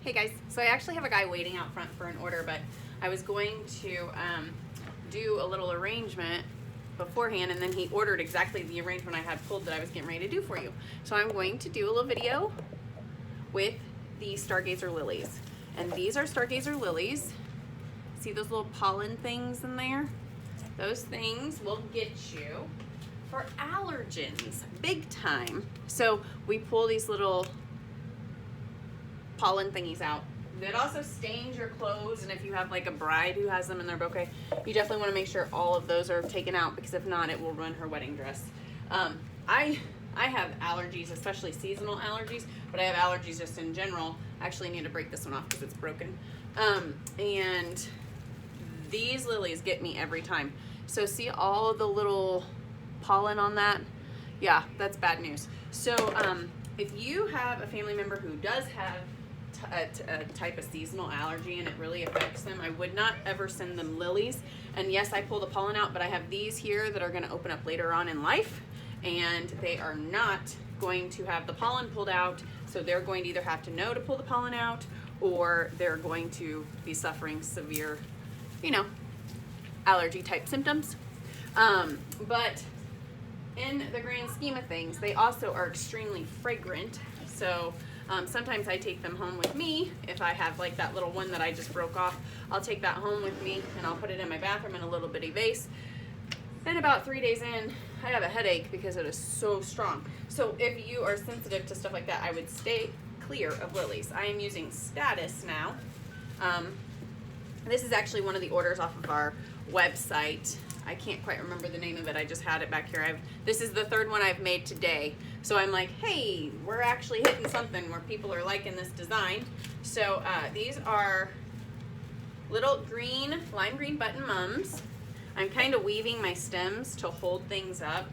Hey guys, so I actually have a guy waiting out front for an order, but I was going to do a little arrangement beforehand, and then he ordered exactly the arrangement I had pulled that I was getting ready to do for you. So I'm going to do a little video with the stargazer lilies. And these are stargazer lilies. See those little pollen things in there? Those things will get you for allergens, big time. So we pull these little pollen thingies out. It also stains your clothes, and if you have like a bride who has them in their bouquet, you definitely want to make sure all of those are taken out, because if not, it will ruin her wedding dress. I have allergies, especially seasonal allergies, but I have allergies just in general. I actually need to break this one off because it's broken. And these lilies get me every time. So see all of the little pollen on that? Yeah, that's bad news. So if you have a family member who does have a type of seasonal allergy and it really affects them, I would not ever send them lilies. And yes, I pull the pollen out, but I have these here that are going to open up later on in life, and they are not going to have the pollen pulled out, so they're going to either have to know to pull the pollen out, or they're going to be suffering severe, allergy type symptoms. But in the grand scheme of things, they also are extremely fragrant. So sometimes I take them home with me. If I have like that little one that I just broke off, I'll take that home with me and I'll put it in my bathroom in a little bitty vase. Then about 3 days in, I have a headache because it is so strong. So if you are sensitive to stuff like that, I would stay clear of lilies. I am using Status now. This is actually one of the orders off of our website. I can't quite remember the name of it. I just had it back here. This is the third one I've made today. So I'm like, hey, we're actually hitting something where people are liking this design. So these are little green, lime green button mums. I'm kind of weaving my stems to hold things up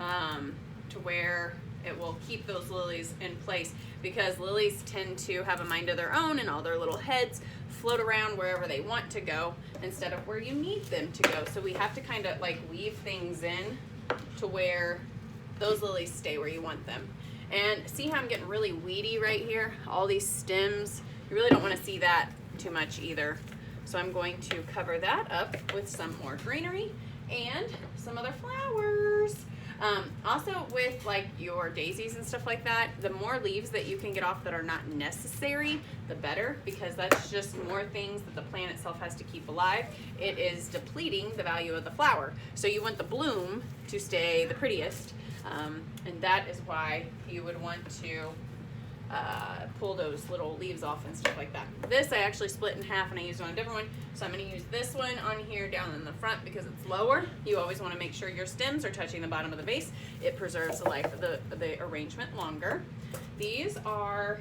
to where it will keep those lilies in place, because lilies tend to have a mind of their own and all their little heads float around wherever they want to go instead of where you need them to go. So we have to kind of like weave things in to where those lilies stay where you want them. And see how I'm getting really weedy right here? All these stems, you really don't want to see that too much either. So I'm going to cover that up with some more greenery and some other flowers. Also with like your daisies and stuff like that, the more leaves that you can get off that are not necessary, the better, because that's just more things that the plant itself has to keep alive. It is depleting the value of the flower. So you want the bloom to stay the prettiest, and that is why you would want to pull those little leaves off and stuff like that. This I actually split in half and I used on a different one. So I'm going to use this one on here down in the front because it's lower. You always want to make sure your stems are touching the bottom of the vase. It preserves the life of the arrangement longer. These are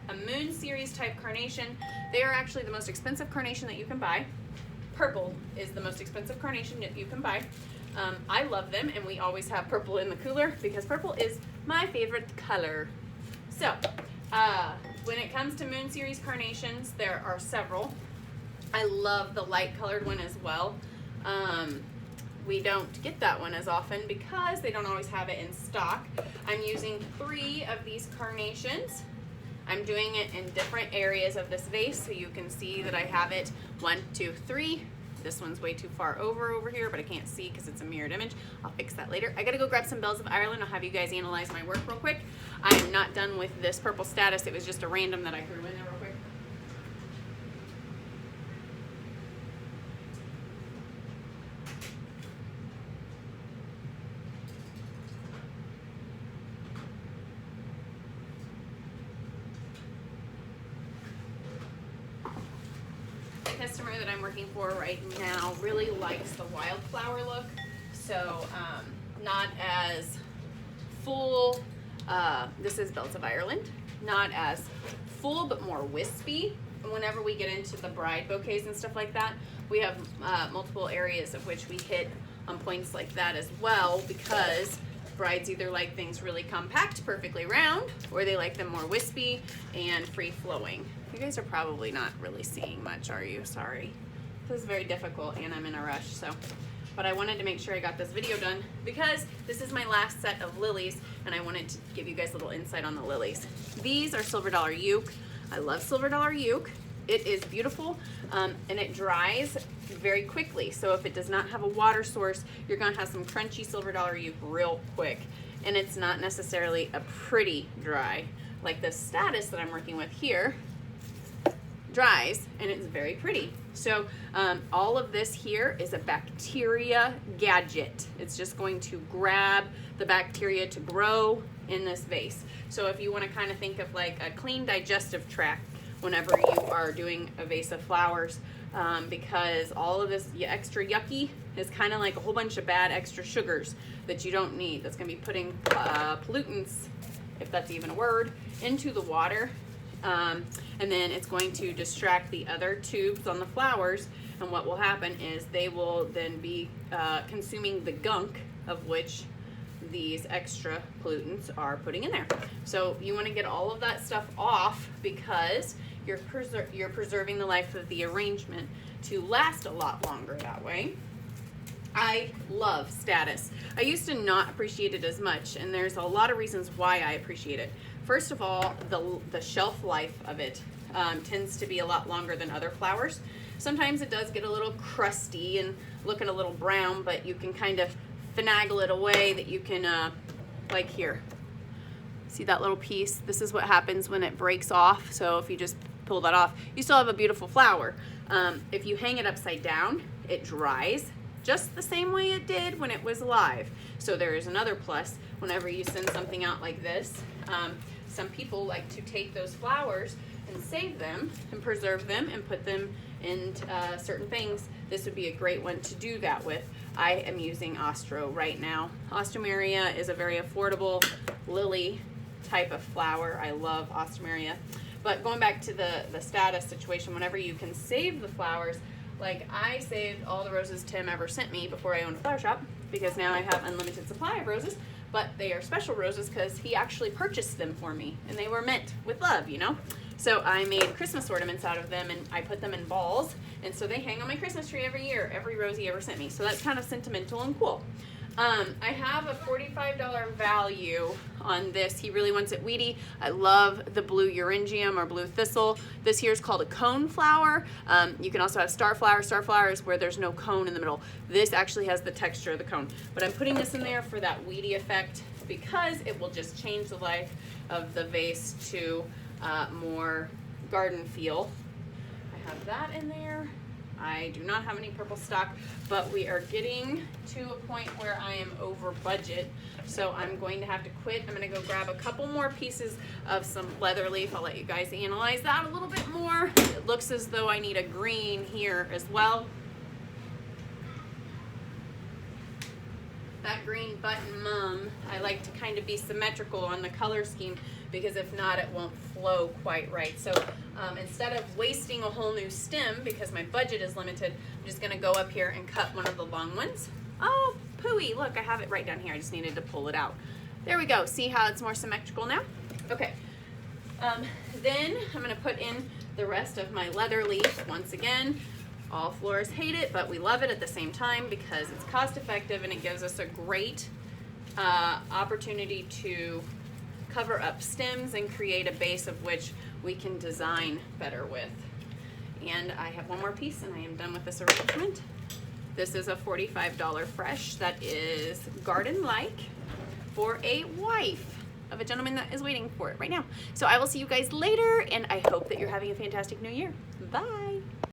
a Moon Series type carnation. They are actually the most expensive carnation that you can buy. Purple is the most expensive carnation that you can buy. I love them, and we always have purple in the cooler because purple is my favorite color. So, when it comes to Moon Series carnations, there are several. I love the light colored one as well. We don't get that one as often because they don't always have it in stock. I'm using 3 of these carnations. I'm doing it in different areas of this vase so you can see that I have it 1, 2, 3. This one's way too far over here, but I can't see because it's a mirrored image. I'll fix that later. I gotta go grab some bells of Ireland. I'll have you guys analyze my work real quick. I am not done with this purple Status. It was just a random that I threw in there real quick. Customer that I'm working for right now really likes the wildflower look, so not as full. This is Bells of Ireland, not as full but more wispy. Whenever we get into the bride bouquets and stuff like that, we have multiple areas of which we hit on points like that as well, because brides either like things really compact, perfectly round, or they like them more wispy and free flowing. You guys are probably not really seeing much, are you? Sorry. This is very difficult and I'm in a rush, but I wanted to make sure I got this video done because this is my last set of lilies and I wanted to give you guys a little insight on the lilies. These are Silver Dollar Uke. I love silver dollar uke. It is beautiful, and it dries very quickly. So if it does not have a water source, you're gonna have some crunchy silver dollar uke real quick. And it's not necessarily a pretty dry, like the status that I'm working with here dries and it's very pretty. So all of this here is a bacteria gadget. It's just going to grab the bacteria to grow in this vase. So if you want to kind of think of like a clean digestive tract whenever you are doing a vase of flowers, because all of this extra yucky is kind of like a whole bunch of bad extra sugars that you don't need. That's going to be putting pollutants, if that's even a word, into the water. And then it's going to distract the other tubes on the flowers, and what will happen is they will then be consuming the gunk of which these extra pollutants are putting in there. So you want to get all of that stuff off because you're preserving the life of the arrangement to last a lot longer that way. I love status. I used to not appreciate it as much, and there's a lot of reasons why I appreciate it. First of all, the shelf life of it tends to be a lot longer than other flowers. Sometimes it does get a little crusty and looking a little brown, but you can kind of finagle it away that you can, like here. See that little piece? This is what happens when it breaks off. So if you just pull that off, you still have a beautiful flower. If you hang it upside down, it dries just the same way it did when it was alive. So there is another plus whenever you send something out like this. Some people like to take those flowers and save them and preserve them and put them in certain things. This would be a great one to do that with. I am using Ostro right now. Ostomeria is a very affordable lily type of flower. I love Ostomeria. But going back to the status situation, whenever you can save the flowers, like I saved all the roses Tim ever sent me before I owned a flower shop, because now I have unlimited supply of roses, but they are special roses because he actually purchased them for me and they were meant with love, you know? So I made Christmas ornaments out of them and I put them in balls, and so they hang on my Christmas tree every year, every rose he ever sent me. So that's kind of sentimental and cool. I have a $45 value on this. He really wants it weedy. I love the blue euryngum or blue thistle. This here is called a cone flower. You can also have star flower. Star flower is where there's no cone in the middle. This actually has the texture of the cone. But I'm putting this in there for that weedy effect because it will just change the life of the vase to more garden feel. I have that in there. I do not have any purple stock, but we are getting to a point where I am over budget, so I'm going to have to quit. I'm going to go grab a couple more pieces of some leather leaf. I'll let you guys analyze that a little bit more. It looks as though I need a green here as well. That green button mum, I like to kind of be symmetrical on the color scheme, because if not, it won't flow quite right. So instead of wasting a whole new stem, because my budget is limited, I'm just gonna go up here and cut one of the long ones. Oh, pooey, look, I have it right down here. I just needed to pull it out. There we go. See how it's more symmetrical now? Okay. Then I'm gonna put in the rest of my leather leaf once again. All florists hate it, but we love it at the same time because it's cost effective and it gives us a great opportunity to cover up stems and create a base of which we can design better with. And I have one more piece and I am done with this arrangement. This is a $45 fresh that is garden-like for a wife of a gentleman that is waiting for it right now. So I will see you guys later, and I hope that you're having a fantastic new year. Bye.